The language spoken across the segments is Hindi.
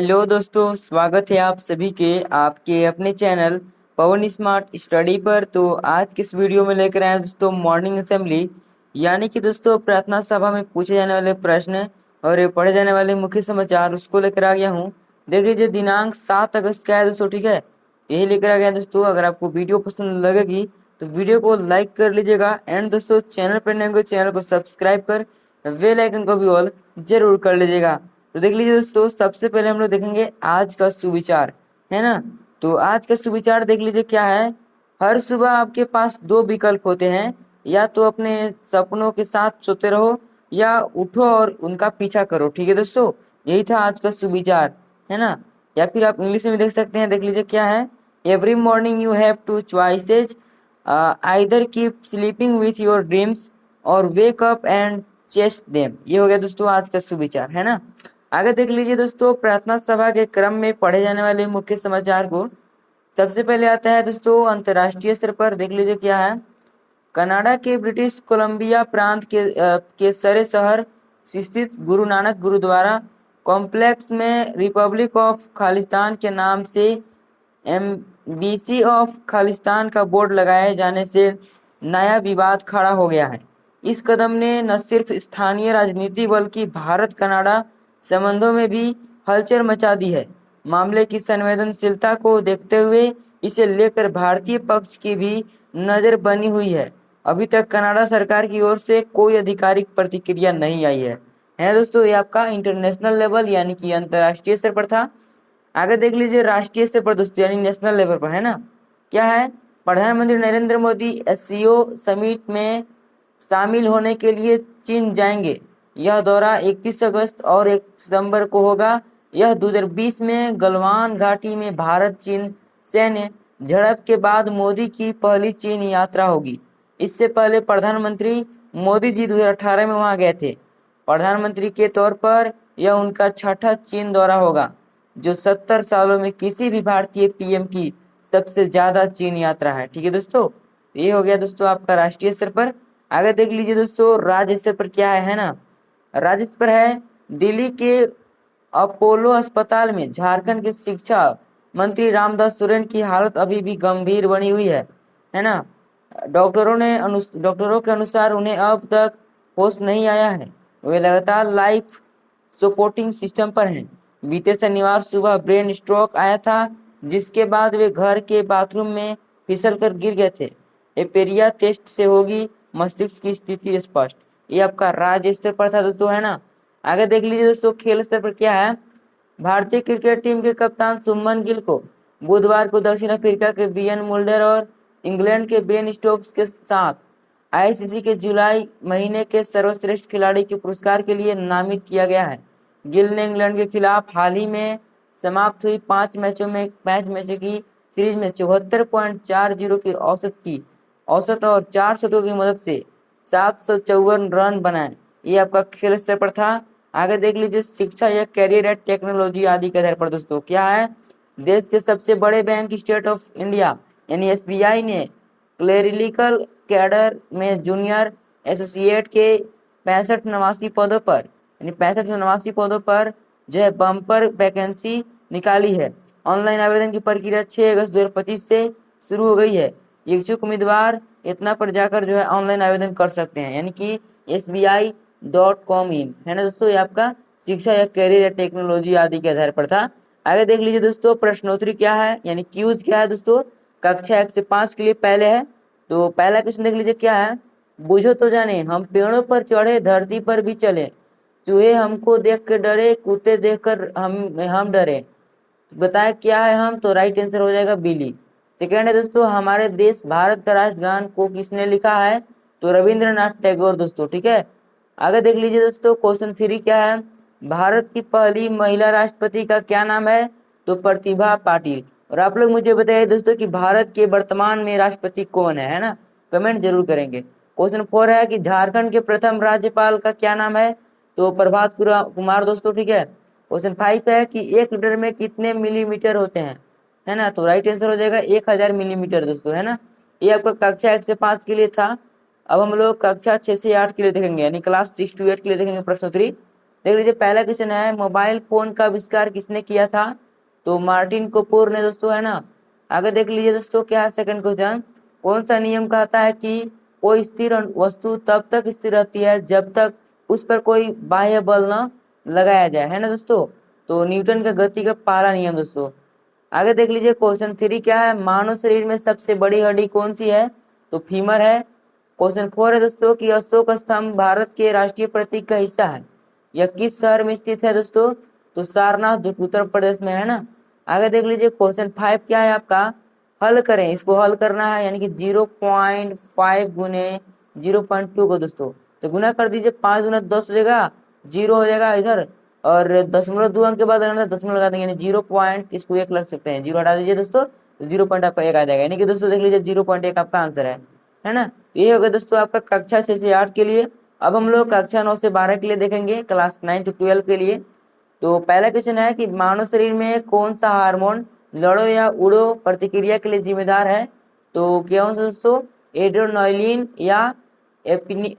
हेलो दोस्तों, स्वागत है आप सभी के आपके अपने चैनल पवन स्मार्ट स्टडी पर। तो आज के इस वीडियो में लेकर आए हैं दोस्तों मॉर्निंग असेंबली, यानी कि दोस्तों प्रार्थना सभा में पूछे जाने वाले प्रश्न और पढ़े जाने वाले मुख्य समाचार, उसको लेकर आ गया हूँ। देख लीजिए, दिनांक 7 अगस्त का है दोस्तों, ठीक है। यही लेकर आ गया दोस्तों। अगर आपको वीडियो पसंद लगेगी तो वीडियो को लाइक कर लीजिएगा, एंड दोस्तों चैनल पर नए हो चैनल को सब्सक्राइब कर बेल आइकन को भी ऑल जरूर कर लीजिएगा। तो देख लीजिए दोस्तों, सबसे पहले हम लोग देखेंगे आज का सुविचार, है ना। तो आज का सुविचार देख लीजिए क्या है। हर सुबह आपके पास दो विकल्प होते हैं, या तो अपने सपनों के साथ सोते रहो या उठो और उनका पीछा करो, ठीक है दोस्तों। यही था आज का सुविचार, है ना। या फिर आप इंग्लिश में भी देख सकते हैं, देख लीजिए क्या है। Every morning you have two choices, either keep sleeping with your dreams और wake up and chase them. ये हो गया दोस्तों आज का सुविचार, है ना। आगे देख लीजिए दोस्तों, प्रार्थना सभा के क्रम में पढ़े जाने वाले मुख्य समाचार को सबसे पहले आता है दोस्तों अंतर्राष्ट्रीय स्तर पर। देख लीजिए क्या है। कनाडा के ब्रिटिश कोलंबिया प्रांत के सरे शहर स्थित गुरु नानक गुरुद्वारा कॉम्प्लेक्स में रिपब्लिक ऑफ खालिस्तान के नाम से एमबीसी ऑफ खालिस्तान का बोर्ड लगाए जाने से नया विवाद खड़ा हो गया है। इस कदम ने न सिर्फ स्थानीय राजनीति बल्कि भारत कनाडा संबंधों में भी हलचल मचा दी है। मामले की संवेदनशीलता को देखते हुए इसे लेकर भारतीय पक्ष की भी नज़र बनी हुई है। अभी तक कनाडा सरकार की ओर से कोई आधिकारिक प्रतिक्रिया नहीं आई है दोस्तों। ये आपका इंटरनेशनल लेवल यानी कि अंतर्राष्ट्रीय स्तर पर था। आगे देख लीजिए राष्ट्रीय स्तर पर दोस्तों, यानी नेशनल लेवल पर, है ना। क्या है। प्रधानमंत्री नरेंद्र मोदी एससीओ समिट में शामिल होने के लिए चीन जाएंगे। यह दौरा 31 अगस्त और 1 सितंबर को होगा। यह 2020 में गलवान घाटी में भारत चीन सैन्य झड़प के बाद मोदी की पहली चीन यात्रा होगी। इससे पहले प्रधानमंत्री मोदी जी 2018 में वहां गए थे। प्रधानमंत्री के तौर पर यह उनका छठा चीन दौरा होगा, जो 70 सालों में किसी भी भारतीय पीएम की सबसे ज्यादा चीन यात्रा है, ठीक है दोस्तों। ये हो गया दोस्तों आपका राष्ट्रीय स्तर पर। आगे देख लीजिए दोस्तों राज्य स्तर पर क्या है ना। राज्य स्तर पर है दिल्ली के अपोलो अस्पताल में झारखंड के शिक्षा मंत्री रामदास सोरेन की हालत अभी भी गंभीर बनी हुई है ना। डॉक्टरों के अनुसार उन्हें अब तक होश नहीं आया है। वे लगातार लाइफ सपोर्टिंग सिस्टम पर हैं। बीते शनिवार सुबह ब्रेन स्ट्रोक आया था, जिसके बाद वे घर के बाथरूम में फिसल कर गिर गए थे। एपेरिया टेस्ट से होगी मस्तिष्क की स्थिति स्पष्ट। ये आपका राज्य स्तर पर था दोस्तों, है ना। आगे देख लीजिए दोस्तों खेल स्तर पर क्या है। भारतीय क्रिकेट टीम के कप्तान शुभमन गिल को बुधवार को दक्षिण अफ्रीका के बियन मुल्डर और इंग्लैंड के बेन स्टोक्स के साथ आईसीसी के जुलाई महीने के सर्वश्रेष्ठ खिलाड़ी के पुरस्कार के लिए नामित किया गया है। गिल ने इंग्लैंड के खिलाफ हाल ही में समाप्त हुई 5 मैचों की सीरीज में 74.40 की औसत और 4 शतकों की मदद से 754 रन बनाए। ये आपका खेल स्तर पर था। आगे देख लीजिए शिक्षा या करियर या टेक्नोलॉजी आदि के आधार पर दोस्तों क्या है। देश के सबसे बड़े बैंक स्टेट ऑफ इंडिया यानी एसबीआई ने क्लेरिकल कैडर में जूनियर एसोसिएट के 65 नवासी पदों पर जो है बम्पर वैकेंसी निकाली है। ऑनलाइन आवेदन की प्रक्रिया 6 अगस्त 2025 से शुरू हो गई है। इच्छुक उम्मीदवार इतना पर जाकर जो है ऑनलाइन आवेदन कर सकते हैं, यानी कि SBI.com इन, है ना दोस्तों। ये आपका शिक्षा या करियर या टेक्नोलॉजी आदि के आधार पर था। आगे देख लीजिए दोस्तों प्रश्नोत्तरी क्या है, यानी क्यूज क्या है दोस्तों। कक्षा 1 से 5 के लिए पहले है। तो पहला क्वेश्चन देख लीजिए क्या है। बूझो तो जाने हम पेड़ों पर चढ़े धरती पर भी चले, चूहे हमको देख कर डरे कुत्ते देख कर हम डरे। बताए क्या है हम, तो राइट आंसर हो जाएगा बिल्ली। सेकेंड है दोस्तों हमारे देश भारत का राष्ट्रगान को किसने लिखा है, तो रविंद्रनाथ टैगोर दोस्तों, ठीक है। आगे देख लीजिए दोस्तों क्वेश्चन 3 क्या है। भारत की पहली महिला राष्ट्रपति का क्या नाम है, तो प्रतिभा पाटिल। और आप लोग मुझे बताइए दोस्तों कि भारत के वर्तमान में राष्ट्रपति कौन है ना। कमेंट जरूर करेंगे। क्वेश्चन 4 है कि झारखंड के प्रथम राज्यपाल का क्या नाम है, तो प्रभात कुमार दोस्तों, ठीक है। क्वेश्चन 5 है कि 1 लीटर में कितने मिलीमीटर होते हैं, है ना। तो राइट आंसर हो जाएगा 1000 मिलीमीटर दोस्तों, है ना। ये आपका कक्षा 1 से 5 के लिए था। अब हम लोग कक्षा 6 से 8 के लिए देखेंगे, यानी क्लास 6 to 8 के लिए देखेंगे प्रश्नोत्तरी। देख लीजिए पहला क्वेश्चन है, मोबाइल फोन का आविष्कार किसने किया था? तो मार्टिन कपूर ने दोस्तों, है ना। आगे देख लीजिए दोस्तों क्या है सेकंड क्वेश्चन, कौन सा नियम कहता है कि कोई स्थिर वस्तु तब तक स्थिर रहती है जब तक उस पर कोई बाह्य बल न लगाया जाए, है ना दोस्तों। तो न्यूटन का गति का पहला नियम दोस्तों। आगे देख लीजिए क्वेश्चन 3 क्या है, मानव शरीर में सबसे बड़ी हड्डी कौन सी है? तो फीमर है। क्वेश्चन 4 है दोस्तों कि अशोक स्तंभ भारत के राष्ट्रीय प्रतीक का हिस्सा है, यह किस शहर में स्थित है दोस्तों? तो सारनाथ, जो कि उत्तर प्रदेश में है ना। आगे देख लीजिए क्वेश्चन 5 क्या है आपका, हल करें, इसको हल करना है, यानी कि 0.5 गुने 0.2 को दोस्तों। तो गुना कर दीजिए, 5 गुना 10 हो जाएगा, 0 हो जाएगा इधर, और 0.2 अंक के बाद लगाना 10 लगा देंगे, यानी 0 पॉइंट, इसको 1 लग सकते हैं, 0 हटा दीजिए दोस्तों, तो 0 पॉइंट आपका 1 आ जाएगा, यानी कि दोस्तों देख लीजिए 0.1 आपका आंसर है ना। ये हो गया दोस्तों आपका कक्षा 6 से 8 के लिए। अब हम लोग कक्षा 9 से 12 के लिए देखेंगे, क्लास 9 to 12 के लिए। तो पहला क्वेश्चन है कि मानव शरीर में कौन सा हार्मोन लड़ो या उड़ो प्रतिक्रिया के लिए जिम्मेदार है? तो क्या हो दोस्तों, एड्रेनालिन या एपिनी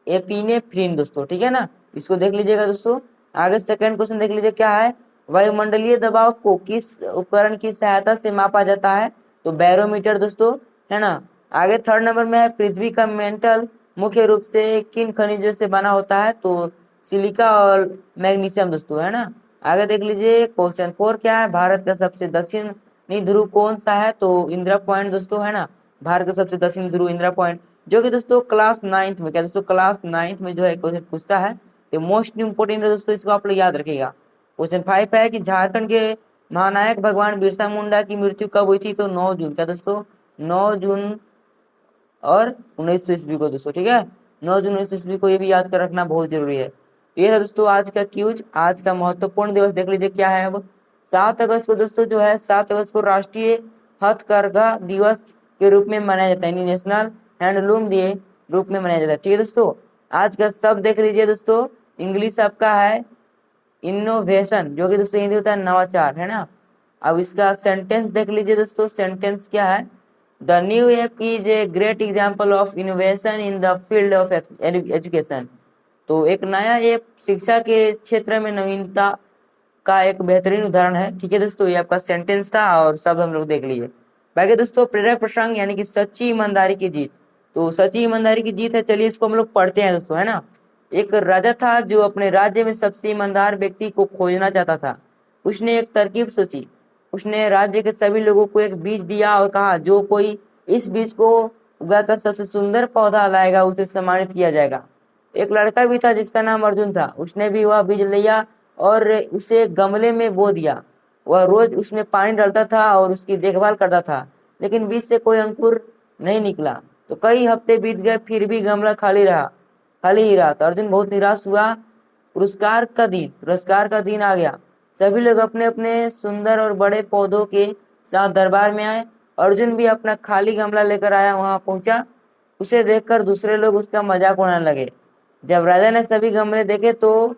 एपिनेफ्रिन दोस्तों, ठीक है ना। इसको देख लीजिएगा दोस्तों। आगे सेकंड क्वेश्चन देख लीजिए क्या है, वायुमंडलीय दबाव को किस उपकरण की सहायता से मापा जाता है? तो बैरोमीटर दोस्तों, है ना। आगे थर्ड नंबर में है, पृथ्वी का मेंटल मुख्य रूप से किन खनिजों से बना होता है? तो सिलिका और मैग्नीशियम दोस्तों, है ना। आगे देख लीजिए क्वेश्चन 4 क्या है, भारत का सबसे दक्षिणी ध्रुव कौन सा है? तो इंदिरा पॉइंट दोस्तों, है ना। भारत का सबसे दक्षिणी ध्रुव इंदिरा पॉइंट, जो कि दोस्तों क्लास 9th में, क्या दोस्तों क्लास 9th में जो है क्वेश्चन पूछता है, तो मोस्ट इंपोर्टेंट है दोस्तों, इसको आप लोग याद रखिएगा। क्वेश्चन 5 है कि झारखंड के महानायक भगवान बिरसा मुंडा की मृत्यु कब हुई थी? तो 9 जून, क्या दोस्तों 9 जून और 1900 ईस्वी को दोस्तों, ठीक है। 9 जून 1900 ईस्वी को, ये भी याद कर रखना बहुत जरूरी है। ये है दोस्तों आज का क्यूज, आज का महत्वपूर्ण दिवस देख लीजिए क्या है। अब 7 अगस्त को दोस्तों जो है, 7 अगस्त को राष्ट्रीय हथकरघा दिवस के रूप में मनाया जाता है, नेशनल हैंडलूम डे रूप में मनाया जाता है, ठीक है दोस्तों। आज का शब्द देख लीजिए दोस्तों, इंग्लिश आपका है इनोवेशन, जो कि दोस्तों हिंदी होता है नवाचार, है ना। अब इसका सेंटेंस देख लीजिए दोस्तों, सेंटेंस क्या है, the new app is a great example of innovation in the field of education. तो एक नया ऐप शिक्षा के क्षेत्र में नवीनता का एक बेहतरीन उदाहरण है, ठीक है दोस्तों। ये आपका सेंटेंस था और शब्द हम लोग देख लिए। बाकी दोस्तों प्रेरक प्रसंग यानी कि सच्ची ईमानदारी की जीत, तो सच्ची ईमानदारी की जीत है, चलिए इसको हम लोग पढ़ते हैं दोस्तों, है ना। एक राजा था जो अपने राज्य में सबसे ईमानदार व्यक्ति को खोजना चाहता था। उसने एक तरकीब सोची, उसने राज्य के सभी लोगों को एक बीज दिया और कहा जो कोई इस बीज को उगाकर सबसे सुंदर पौधा लाएगा उसे सम्मानित किया जाएगा। एक लड़का भी था जिसका नाम अर्जुन था, उसने भी वह बीज लिया और उसे गमले में बो दिया। वह रोज उसमें पानी डालता था और उसकी देखभाल करता था, लेकिन बीज से कोई अंकुर नहीं निकला। तो कई हफ्ते बीत गए, फिर भी गमला खाली ही रहा। तो अर्जुन बहुत निराश हुआ। पुरस्कार का दिन आ गया। सभी लोग अपने अपने सुंदर और बड़े पौधों के साथ दरबार में आए। अर्जुन भी अपना खाली गमला लेकर आया, वहां पहुंचा। उसे देखकर दूसरे लोग उसका मजाक उड़ाने लगे। जब राजा ने सभी गमले देखे तो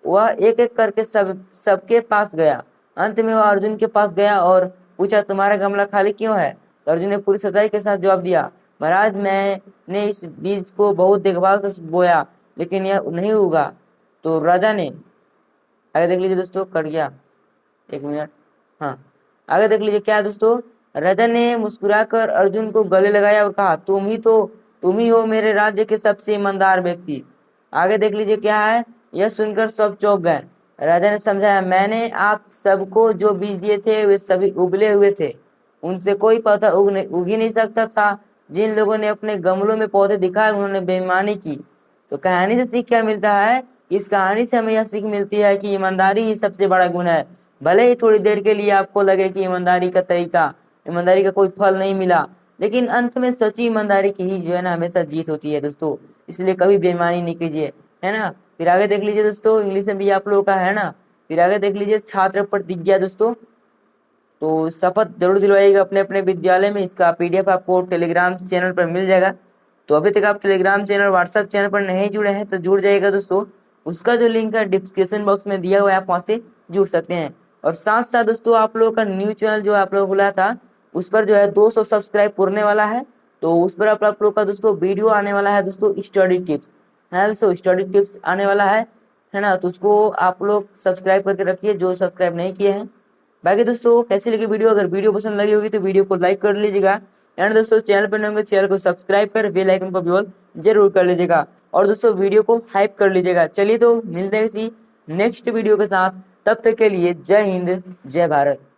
वह एक एक करके सबके पास गया। अंत में वह अर्जुन के पास गया और पूछा, तुम्हारा गमला खाली क्यों है? तो अर्जुन ने पूरी सच्चाई के साथ जवाब दिया, महाराज मैंने इस बीज को बहुत देखभाल से बोया, लेकिन यह नहीं उगा। तो राजा ने, आगे देख लीजिए दोस्तों, कट गया, 1 मिनट, हाँ आगे देख लीजिए क्या है दोस्तों, राजा ने मुस्कुराकर अर्जुन को गले लगाया और कहा, तुम ही हो मेरे राज्य के सबसे ईमानदार व्यक्ति। आगे देख लीजिए क्या है, यह सुनकर सब चौंक गए। राजा ने समझाया, मैंने आप सबको जो बीज दिए थे वे सभी उबले हुए थे, उनसे कोई पौधा उग ही नहीं सकता था। जिन लोगों ने अपने गमलों में पौधे दिखाए उन्होंने बेईमानी की। तो कहानी से सीख क्या मिलता है? इस कहानी से हमें यह सीख मिलती है कि ईमानदारी ही सबसे बड़ा गुण है। भले ही थोड़ी देर के लिए आपको लगे कि ईमानदारी का कोई फल नहीं मिला, लेकिन अंत में सच्ची ईमानदारी की ही जो है ना हमेशा जीत होती है दोस्तों। इसलिए कभी बेईमानी नहीं कीजिए, है ना। फिर आगे देख लीजिए दोस्तों, इंग्लिश में भी आप लोगों का है ना। फिर आगे देख लीजिए छात्र प्रतिज्ञा दोस्तों, तो शपथ जरूर दिलवाइएगा अपने अपने विद्यालय में। इसका पीडीएफ आपको टेलीग्राम चैनल पर मिल जाएगा। तो अभी तक आप टेलीग्राम चैनल व्हाट्सएप चैनल पर नहीं जुड़े हैं तो जुड़ जाइएगा दोस्तों। उसका जो लिंक है डिस्क्रिप्शन बॉक्स में दिया हुआ है, आप वहाँ से जुड़ सकते हैं। और साथ साथ दोस्तों आप लोगों का न्यू चैनल जो आप लोगों को बोला था, उस पर जो है 200 सब्सक्राइब पूरने वाला है। तो उस पर आप लोग का दोस्तों वीडियो आने वाला है दोस्तों, स्टडी टिप्स है दोस्तों, स्टडी टिप्स आने वाला है है ना, तो उसको आप लोग सब्सक्राइब करके रखिए जो सब्सक्राइब नहीं किए हैं। बाकी दोस्तों कैसी लगी वीडियो, अगर वीडियो पसंद लगी होगी तो वीडियो को लाइक कर लीजिएगा। एंड दोस्तों चैनल पर नए होंगे चैनल को सब्सक्राइब कर बेल आइकन को भी ऑल जरूर कर लीजिएगा। और दोस्तों वीडियो को हाइप कर लीजिएगा। चलिए तो मिलते हैं किसी नेक्स्ट वीडियो के साथ, तब तक के लिए जय हिंद जय भारत।